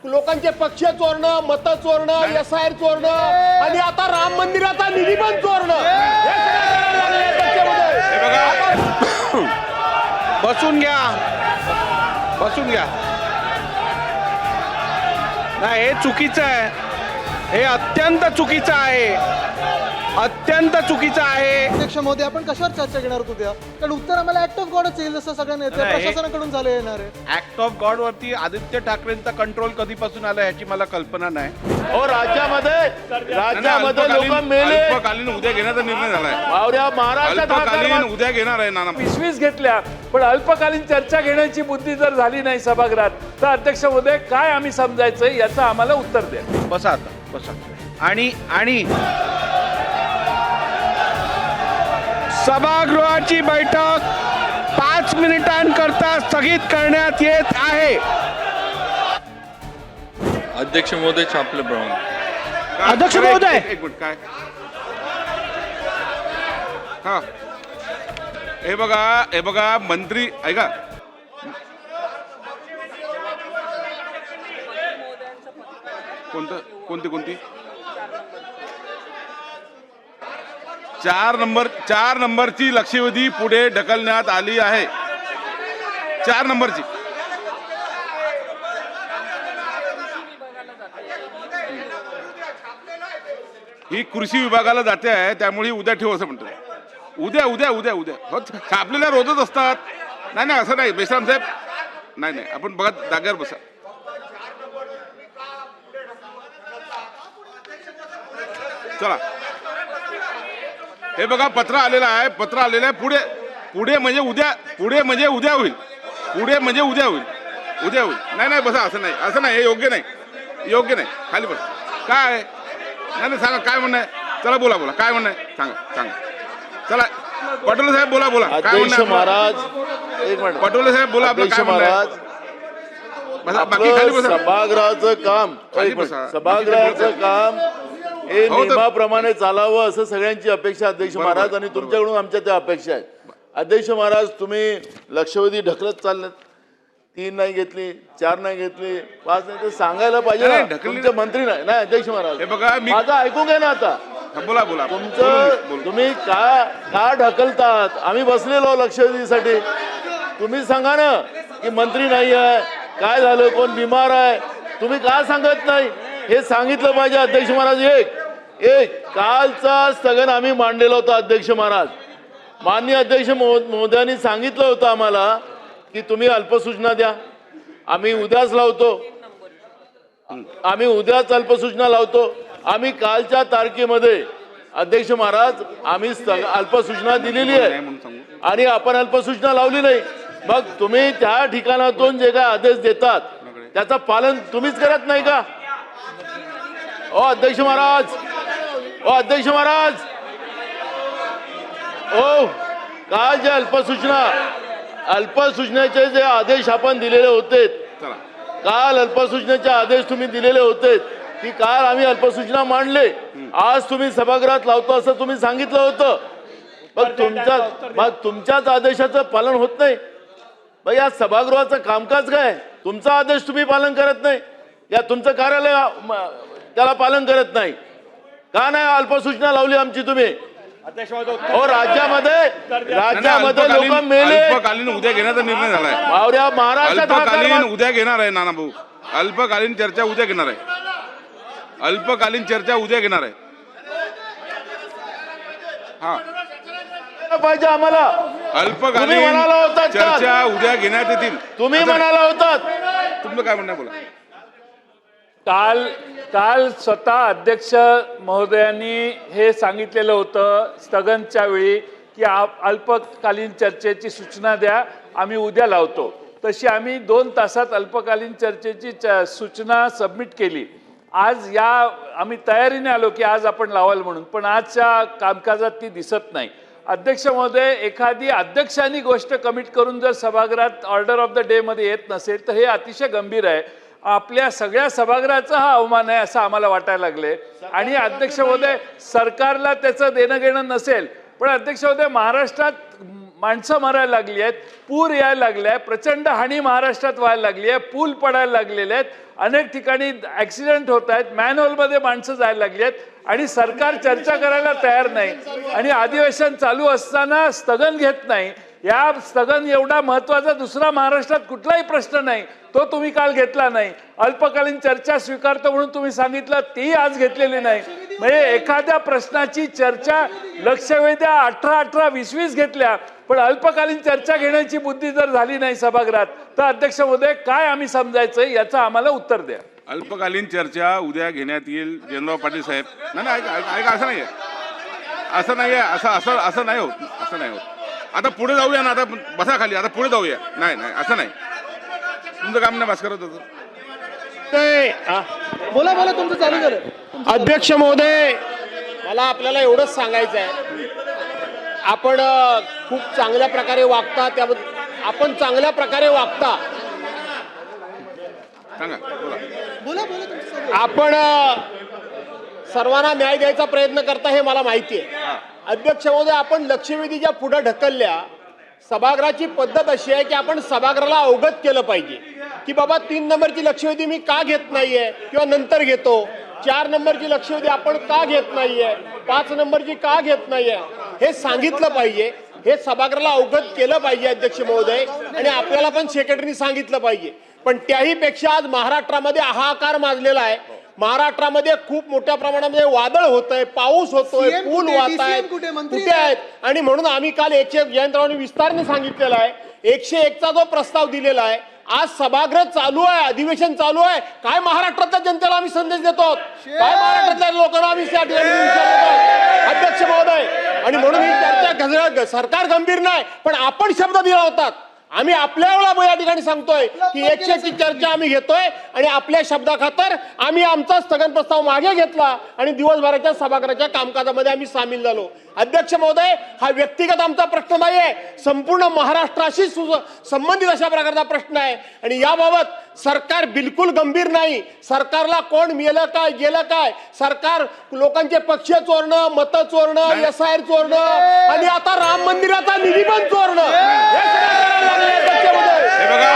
लोकांचे पक्ष चोरणं, मतं चोरणं, SIR चोरणं आणि आता राम मंदिराचा निधी पण चोरणं हे सगळं करायला लागलंय पक्षामध्ये. हे बघा, बसून घ्या, बसून घ्या. नाही, हे चुकीचं आहे, हे अत्यंत चुकीचं आहे, अत्यंत चुकीचं आहे. अध्यक्ष महोदय, आपण कशावर चर्चा घेणार होतो त्या? कारण उत्तर आम्हाला ऍक्ट ऑफ गॉडच येईल, जसं सगळ्या नेते प्रशासनाकडून झालं येणार आहे. ऍक्ट ऑफ गॉड वरती आदित्य ठाकरेंचा कंट्रोल कधीपासून आला ह्याची मला कल्पना नाही. राज्यामध्ये लोक मेले. अल्पकालीन उद्या घेण्याचा निर्णय झालाय. महाराष्ट्रात उद्या घेणार आहे नाना. 20 घेतल्या, पण अल्पकालीन चर्चा घेण्याची बुद्धी जर झाली नाही सभागृहात, तर अध्यक्ष महोदय काय आम्ही समजायचं याचं आम्हाला उत्तर द्या. बसा आता, बसा. आणि सभागृहाची बैठक 5 मिनिटांकरता स्थगित करण्यात येत आहे. अध्यक्ष महोदय छापल्याप्रमाणे. अध्यक्ष महोदय, एक मिनिट. काय हा, हे बघा मंत्री ऐका. कोणती 4 नंबरची लक्षवेधी पुढे ढकलण्यात आली आहे. 4 नंबरची ही कृषी विभागाला जाते आहे, त्यामुळे उद्या ठेव असं म्हणतो. उद्या हो, छापलेल्या रोजच असतात. नाही असं नाही बेसराम साहेब, नाही आपण बघा, जागेवर बसा. चला, हे बघा पत्र आलेलं आहे, पुढे म्हणजे उद्या होईल. नाही बसा, असं नाही, हे योग्य नाही. खाली बसा. काय नाही सांगा, काय म्हणणं आहे? चला बोला, काय म्हणणं आहे सांगा. चला पटोले साहेब बोला, काय म्हणणं महाराज. पटोले साहेब बोला, आपलं काय म्हणणं आहे? बाकी खाली बसा. सभागृहाचं काम हे नियमाप्रमाणे चालावं असं सगळ्यांची अपेक्षा अध्यक्ष महाराज, आणि तुमच्याकडून आमच्या त्या अपेक्षा आहेत. अध्यक्ष महाराज, तुम्ही लक्षवेधी ढकलत चाललात. 3 नाही घेतली, 4 नाही घेतली, 5 नाही, तर सांगायला पाहिजे ना. तुमचे मंत्री नाही अध्यक्ष महाराज. हे बघा, माझं ऐकून घ्या ना आता. बोला तुमचं तुम्ही का ढकलतात? आम्ही बसलेलो लक्षवेधीसाठी. तुम्ही सांगा ना की मंत्री नाही आहे, काय झालं, कोण बिमार आहे, तुम्ही का सांगत नाही हे सांगितलं पाहिजे अध्यक्ष महाराज. एक कालचा स्थगन आम्ही मांडलेला होता अध्यक्ष महाराज. माननीय अध्यक्ष महोदयांनी सांगितलं होतं आम्हाला की तुम्ही अल्पसूचना द्या. आम्ही उद्याच अल्पसूचना लावतो. आम्ही कालच्या तारखेमध्ये अध्यक्ष महाराज आम्ही अल्पसूचना दिलेली आहे आणि आपण अल्पसूचना लावली नाही. मग तुम्ही त्या ठिकाणातून जे काय आदेश देतात त्याचं पालन तुम्हीच करत नाही का? अध्यक्ष महाराज, काल जे अल्पसूचनेचे जे आदेश आपण दिलेले होते, काल अल्पसूचनेचे आदेश तुम्ही दिलेले होते, की काल आम्ही अल्पसूचना मांडले, आज तुम्ही सभागृहात लावतो असं तुम्ही सांगितलं होतं. मग तुमच्याच आदेशाचं पालन होत नाही. मग या सभागृहाचं कामकाज काय? तुमचा आदेश तुम्ही पालन करत नाही, या तुमचं कार्यालय त्याला पालन करत नाही. का नाही अल्पसूचना लावली आमची तुम्ही? राज्यामध्ये लोक मेले. अल्पकालीन उद्या घेण्याचा निर्णय झालाय. महाराष्ट्रात उद्या घेणार आहे नाना भाऊ. अल्पकालीन चर्चा उद्या घेणार आहे. हा, पाहिजे आम्हाला. अल्पकालीन चर्चा उद्या घेण्यात येतील. तुम्ही म्हणाला होतात. तुमचं काय म्हणणं बोला. काल स्वतः अध्यक्ष महोदयांनी हे सांगितलेलं होतं स्थगनच्या वेळी की अल्पकालीन चर्चेची सूचना द्या, आम्ही उद्या लावतो. तशी आम्ही 2 तासात अल्पकालीन चर्चेची सूचना सबमिट केली. आज आम्ही तयारीने आलो की आज आपण लावाल म्हणून, पण आजच्या कामकाजात ती दिसत नाही. अध्यक्ष महोदय, एखादी अध्यक्षांनी गोष्ट कमिट करून जर सभागृहात ऑर्डर ऑफ द डे मध्ये येत नसेल तर हे अतिशय गंभीर आहे. आपल्या सगळ्या सभागृहाचा हा अवमान आहे असं आम्हाला वाटायला लागले. आणि अध्यक्ष महोदय, सरकारला त्याचं देणं घेणं नसेल, पण अध्यक्ष महोदय, महाराष्ट्रात माणसं मरायला लागली आहेत, पूर यायला लागले आहे, प्रचंड हानी महाराष्ट्रात व्हायला लागली आहे, पूल पडायला लागलेले आहेत, अनेक ठिकाणी ॲक्सिडेंट होत आहेत, मॅनहोलमध्ये माणसं जायला लागली आहेत आणि सरकार चर्चा करायला तयार नाही आणि अधिवेशन चालू असताना स्थगन घेत नाही. या स्थगन एवढा महत्वाचा दुसरा महाराष्ट्रात कुठलाही प्रश्न नाही, तो तुम्ही काल घेतला नाही. अल्पकालीन चर्चा स्वीकारतो म्हणून तुम्ही सांगितलं, ती आज घेतलेली नाही. म्हणजे एखाद्या प्रश्नाची चर्चा लक्षवेध्या 18-18, 20-20 घेतल्या, पण अल्पकालीन चर्चा घेण्याची बुद्धी जर झाली नाही सभागृहात, तर अध्यक्ष महोदय काय आम्ही समजायचं याचं आम्हाला उत्तर द्या. अल्पकालीन चर्चा उद्या घेण्यात येईल. जनराव पाटील साहेब, नाही ऐका, असं नाहीये, असं नाहीये, असं नाही होत, असं नाही होत. आता पुढे जाऊया ना, आता बसा खाली, आता पुढे जाऊया. नाही असं नाही, तुमचं काम नाही भास्कर होत. बोला बोला, तुमचं चालू झालं. अध्यक्ष महोदय, मला आपल्याला एवढंच सांगायचं आहे, आपण खूप चांगल्या प्रकारे वागता, त्याबद्दल आपण चांगल्या प्रकारे वागता. सांगा, बोला. बोला बोला, तुमचं चालू आहे. आपण सर्वांना न्याय द्यायचा प्रयत्न करता हे मला माहिती आहे. अध्यक्ष महोदय, आपण लक्षवेधीच्या पुढे ढकलल्या. सभागृहाची पद्धत अशी आहे की आपण सभागृहाला अवगत केलं पाहिजे की बाबा 3 नंबरची लक्षवेधी मी का घेत नाहीये किंवा नंतर घेतो, 4 नंबरची लक्षवेधी आपण का घेत नाहीये, 5 नंबरची का घेत नाहीये, हे सांगितलं पाहिजे. हे सभागृहाला अवगत केलं पाहिजे अध्यक्ष महोदय, आणि आपल्याला पण सेक्रेटरीने सांगितलं पाहिजे. पण त्याही पेक्षा आज महाराष्ट्रामध्ये हाहाकार माजलेला आहे. महाराष्ट्रामध्ये खूप मोठ्या प्रमाणामध्ये वादळ होत आहे, पाऊस होतोय, CM पूल कुठे, वाहत आहेत, DCM कुठे, मंत्री कुठे आहेत. आणि म्हणून आम्ही काल जयंतरावांनी विस्ताराने सांगितलेला आहे, 101चा जो प्रस्ताव दिलेला आहे, आज सभागृह चालू आहे, अधिवेशन चालू आहे. काय महाराष्ट्रातल्या जनतेला आम्ही संदेश देतो, काय महाराष्ट्रातल्या लोकांना आम्ही त्या ठिकाणी विचारतो अध्यक्ष महोदय. आणि म्हणून ही चर्चा, सरकार गंभीर नाही, पण आपण शब्द दिला होता. आम्ही आपल्या वेळा या ठिकाणी सांगतोय की 101ची चर्चा आम्ही घेतोय आणि आपल्या शब्दाखातर आम्ही आमचा स्थगन प्रस्ताव मागे घेतला आणि दिवसभराच्या सभागृहाच्या कामकाजामध्ये आम्ही सामील झालो. अध्यक्ष महोदय, हा व्यक्तिगत आमचा प्रश्न नाहीये, संपूर्ण महाराष्ट्राशी संबंधित अशा प्रकारचा प्रश्न आहे आणि याबाबत सरकार बिलकुल गंभीर नाही. सरकारला कोण मेलं काय गेलं काय, सरकार लोकांचे पक्ष चोरणं, मतं चोरणं, SIR चोरणं आणि आता राम मंदिराचा निधी पण चोरणं, हे सगळं करायला लागले अध्यक्ष महोदय. हे बघा.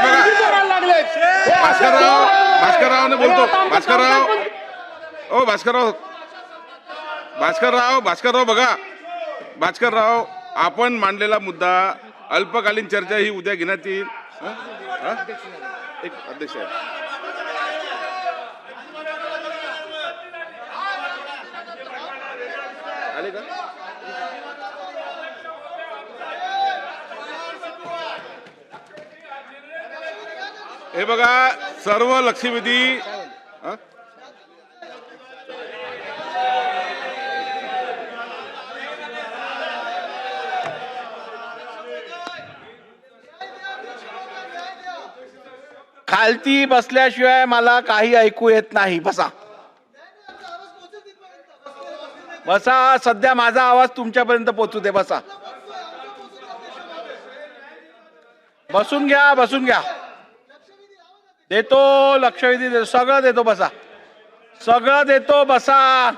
निधी चोरायला लागलेत. भास्कररावने बोलतो. भास्करराव बघा, भास्करराव, आपण मांडलेला मुद्दा अल्पकालीन चर्चा ही उद्या घेण्यात येईल. एक अध्यक्ष आहे, आले का? हे बघा, सर्व लक्षवेधी खालती बसल्याशिवाय मला काही ऐकू येत नाही. बसा बसा, सध्या माझा आवाज तुमच्यापर्यंत पोहोचू दे. बसा, बसून घ्या. देतो लक्षवेधी, देतो सगळं, देतो. बसा, सगळं देतो. बसा.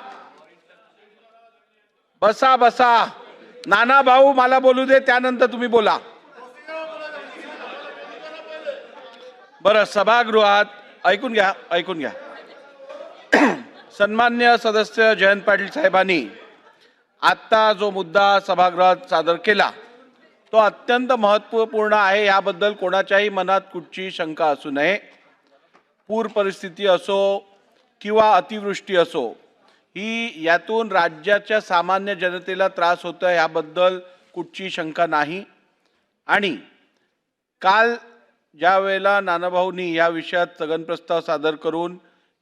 नाना भाऊ मला बोलू दे, त्यानंतर तुम्ही बोला. बरं, सभागृहात ऐकून घ्या. सन्मान्य सदस्य जयंत पाटील साहेबांनी आत्ता जो मुद्दा सभागृहात सादर केला तो अत्यंत महत्त्वपूर्ण आहे. याबद्दल कोणाच्याही मनात कुठची शंका असू नये. पूर परिस्थिती असो किंवा अतिवृष्टी असो, ही यातून राज्याच्या सामान्य जनतेला त्रास होतो याबद्दल कुठची शंका नाही. आणि काल ज्या वेळेला नानाभाऊंनी या विषयात स्थगन प्रस्ताव सादर करून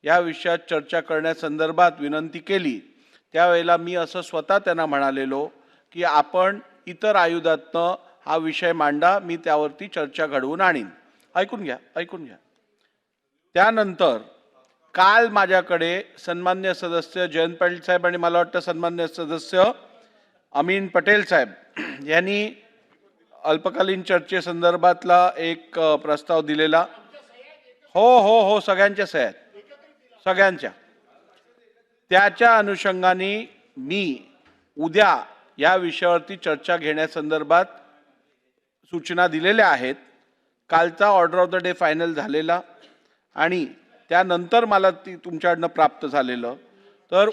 या विषयात चर्चा करण्यासंदर्भात विनंती केली, त्यावेळेला मी असं स्वतः त्यांना म्हणालेलो की आपण इतर आयुधातनं हा विषय मांडा, मी त्यावरती चर्चा घडवून आणीन. ऐकून घ्या. त्यानंतर काल माझ्याकडे सन्मान्य सदस्य जयंत पाटील साहेब आणि मला वाटतं सन्मान्य सदस्य अमीन पटेल साहेब यांनी अल्पकालीन चर्चेसंदर्भातला एक प्रस्ताव दिलेला. हो, सगळ्यांच्या सह्या, सगळ्यांच्या. त्याच्या अनुषंगाने मी उद्या या विषयावरती चर्चा घेण्यासंदर्भात सूचना दिलेल्या आहेत. कालचा order of the day final झालेला आणि त्यानंतर मला ती तुमच्याकडनं प्राप्त झालेलं. तर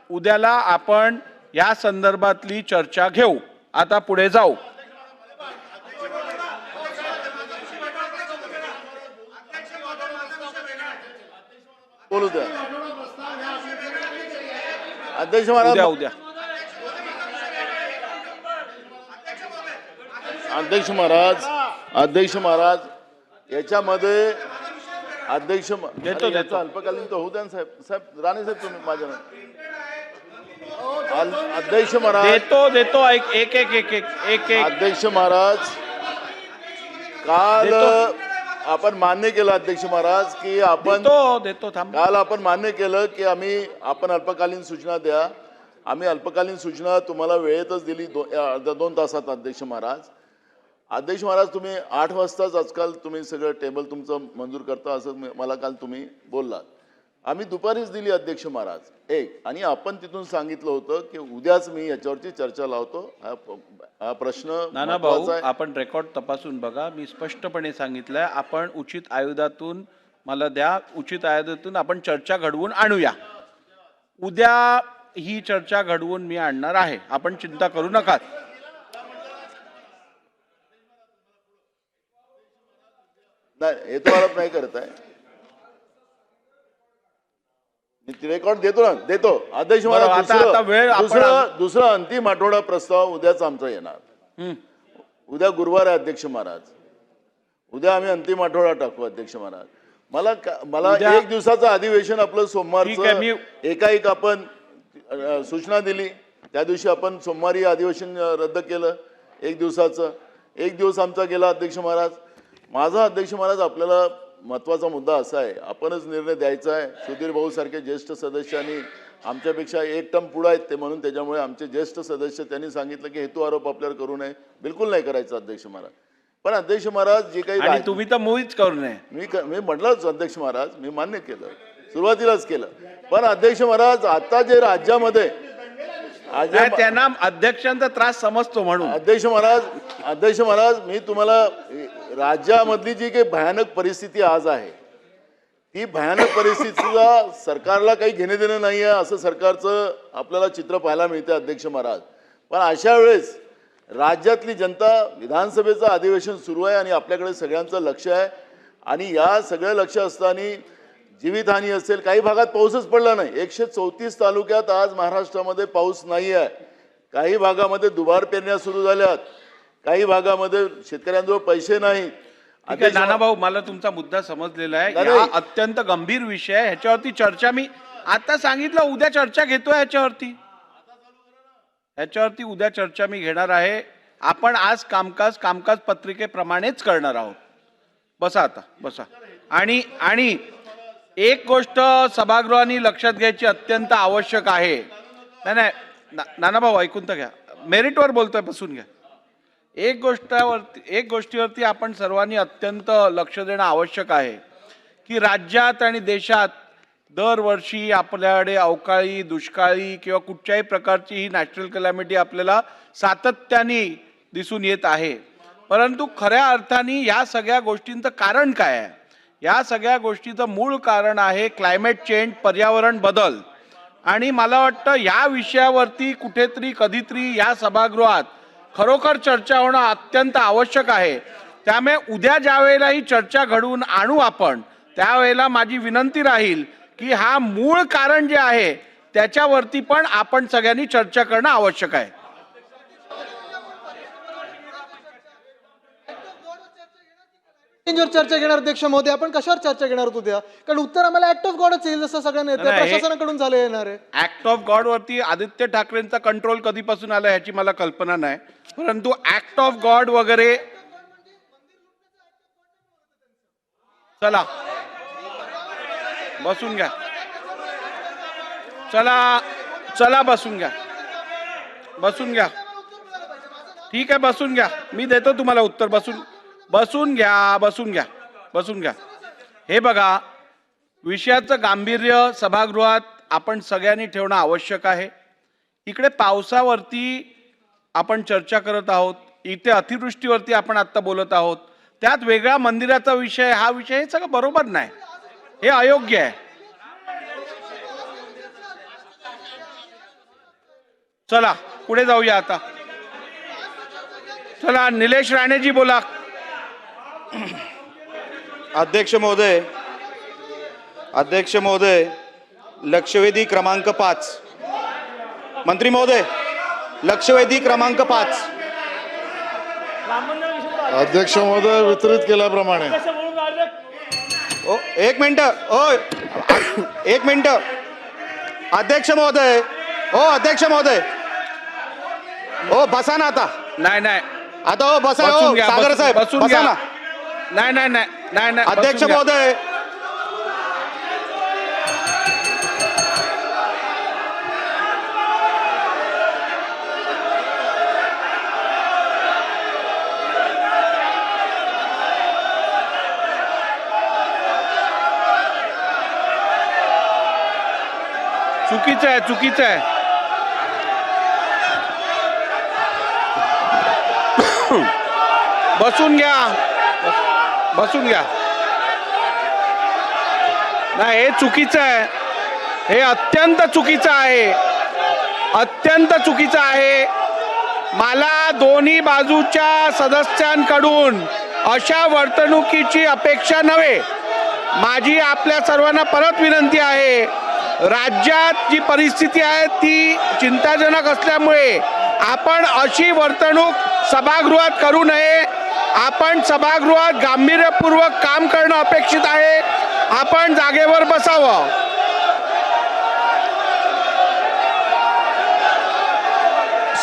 उद्याला आपण या संदर्भातली चर्चा घेऊ. आता पुढे जाऊ. बोलू द्या. अध्यक्ष महाराज, उद्या अध्यक्ष महाराज याच्यामध्ये देतो. याचा अल्पकालीन तर होऊ द्या ना साहेब राणे साहेब, तुम्ही माझ्या अध्यक्ष महाराज देतो एक अध्यक्ष महाराज, काल आपण मान्य केलं अध्यक्ष महाराज की आपण देतो थांब. काल आपण मान्य केलं की आपण अल्पकालीन सूचना द्या. आम्ही अल्पकालीन सूचना तुम्हाला वेळेतच दिली 2 तासात. अध्यक्ष महाराज तुम्ही 8 वाजताच आजकाल तुम्ही सगळं टेबल तुमचं मंजूर करता असं मला काल तुम्ही बोललात. आम्ही दुपारीच दिली अध्यक्ष महाराज एक, आणि आपण तिथून सांगितलं होतं की उद्याच मी याच्यावरती चर्चा लावतो. हा प्रश्न नाना भाऊ, महत्त्वाचा आहे. आपण रेकॉर्ड तपासून बघा. मी स्पष्टपणे सांगितलंय आपण उचित आयुधातून मला द्या. उचित आयुधातून आपण चर्चा घडवून आणूया. उद्या ही चर्चा घडवून मी आणणार आहे. आपण चिंता करू नका. नाही, हे तर आरोप नाही करत आहे. मी रेकॉर्ड देतो ना, देतो अध्यक्ष बरं, महाराज. आता वेळ आपण दुसरा अंतिम आठवडा प्रस्ताव उद्याच आमचा येणार. उद्या गुरुवार आहे अध्यक्ष महाराज. उद्या आम्ही अंतिम आठवडा टाकू अध्यक्ष महाराज. मला उद्या- 1 दिवसाचं अधिवेशन आपलं ठीक आहे, सोमवारचं एकाएक आपण सूचना दिली. त्या दिवशी आपण सोमवारी अधिवेशन रद्द केलं 1 दिवसाचं. 1 दिवस आमचा गेला अध्यक्ष महाराज. माझा अध्यक्ष महाराज आपल्याला महत्त्वाचा मुद्दा असा आहे, आपणच निर्णय द्यायचा आहे. सुधीर भाऊ सारखे ज्येष्ठ सदस्यांनी आमच्यापेक्षा 1 टर्म पुढे आहेत ते, म्हणून त्याच्यामुळे आमचे ज्येष्ठ सदस्य त्यांनी सांगितलं की हेतू आरोप आपल्यावर करू नये. बिलकुल नाही करायचं अध्यक्ष महाराज. पण अध्यक्ष महाराज जे काही आणि तुम्ही तर मुळीच करू नये. मी म्हटलंच अध्यक्ष महाराज, मी मान्य केलं, सुरुवातीलाच केलं. पण अध्यक्ष महाराज आता जे राज्यामध्ये नाही, त्यांना अध्यक्षांचा त्रास समजतो म्हणून. अध्यक्ष महाराज मी तुम्हाला राज्यामधली जी काही भयानक परिस्थिती आज आहे, ती भयानक परिस्थितीला सरकारला काही घेणे देणं नाही आहे असं सरकारचं आपल्याला चित्र पाहायला मिळते अध्यक्ष महाराज. पण अशा वेळेस राज्यातली जनता, विधानसभेचं अधिवेशन सुरू आहे आणि आपल्याकडे सगळ्यांचं लक्ष आहे. आणि या सगळं लक्ष असताना जीवितहानी असेल, काही भागात पाऊसच पडला नाही. 134 तालुक्यात आज महाराष्ट्रामध्ये पाऊस नाही आहे. काही भागामध्ये दुबार पेरण्या सुरू झाल्यात, काही भागामध्ये शेतकऱ्यांजवळ पैसे नाहीत. नाना भाऊ, मला तुमचा मुद्दा समजलेला आहे. नाही, हा नाही. अत्यंत गंभीर विषय आहे. ह्याच्यावरती चर्चा मी आता सांगितलं उद्या चर्चा घेतोय. ह्याच्यावरती उद्या चर्चा मी घेणार आहे. आपण आज कामकाज पत्रिकेप्रमाणेच करणार आहोत. बसा आता, बसा. आणि एक गोष्ट सभागृहाने लक्षात घ्यायची अत्यंत आवश्यक आहे. नाही नाना भाऊ, ऐकून तर घ्या. मेरिटवर बोलतोय, बसून घ्या. एक गोष्टीवरती आपण सर्वांनी अत्यंत लक्ष देणं आवश्यक आहे की राज्यात आणि देशात दरवर्षी आपल्याकडे अवकाळी, दुष्काळी किंवा कुठच्याही प्रकारची ही नॅचरल कलॅमिटी आपल्याला सातत्याने दिसून येत आहे. परंतु खऱ्या अर्थाने या सगळ्या गोष्टींचं कारण काय आहे? या सगळ्या गोष्टीचं मूळ कारण आहे क्लायमेट चेंज, पर्यावरण बदल. आणि मला वाटतं या विषयावरती कुठेतरी कधीतरी या सभागृहात खरोखर चर्चा होणं अत्यंत आवश्यक आहे. त्यामुळे उद्या ज्या वेळेला ही चर्चा घडवून आणू आपण, त्यावेळेला माझी विनंती राहील की हा मूळ कारण जे आहे त्याच्यावरती पण आपण सगळ्यांनी चर्चा करणं आवश्यक आहे. चेंजवर चर्चा घेणार अध्यक्ष महोदय, आपण कशावर चर्चा घेणार होतो उद्या? कारण उत्तर आम्हाला ऍक्ट ऑफ गॉडच येईल जसं सगळ्यांना येतं, नाही, हे- प्रशासनाकडून झालं येणार आहे. ऍक्ट ऑफ गॉड वरती आदित्य ठाकरेंचा कंट्रोल कधीपासून आला ह्याची मला कल्पना नाही. परंतु ऍक्ट ऑफ गॉड वगैरे, चला बसून घ्या. चला बसून घ्या. ठीक आहे, बसून घ्या. मी देतो तुम्हाला उत्तर. बसून घ्या. हे बघा, विषयाचं गांभीर्य सभागृहात आपण सगळ्यांनी ठेवणं आवश्यक आहे. इकडे पावसावरती आपण चर्चा करत आहोत, इथे अतिवृष्टीवरती आपण आत्ता बोलत आहोत, त्यात वेगळा मंदिराचा विषय, हा विषय, हे सगळं बरोबर नाही, हे अयोग्य आहे. चला पुढे जाऊया आता. चला निलेश राणेजी बोला. अध्यक्ष महोदय, लक्षवेधी क्रमांक 5. मंत्री महोदय, लक्षवेधी क्रमांक 5. अध्यक्ष महोदय, वितरित केल्याप्रमाणे. ओ एक मिनिट, एक मिनिट. अध्यक्ष महोदय, बसा ना आता. नाही आता बसा. बसून घ्या, सागर साहेब बसून बसा घ्या. ना. नाही अध्यक्ष बसून घ्या. महोदय, चुकीचं आहे. बसून घ्या. नाही, हे चुकीचं आहे, हे अत्यंत चुकीचं आहे. मला दोन्ही बाजूच्या सदस्यांकडून अशा वर्तणुकीची अपेक्षा नव्हे. माझी आपल्या सर्वांना परत विनंती आहे, राज्यात जी परिस्थिती आहे ती चिंताजनक असल्यामुळे आपण अशी वर्तणूक सभागृहात करू नये. आपण सभागृहात गांभीर्यपूर्वक काम करणं अपेक्षित आहे. आपण जागेवर बसावं.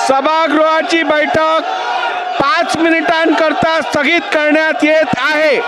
सभागृहाची बैठक 5 मिनिटांकरता स्थगित करण्यात येत आहे.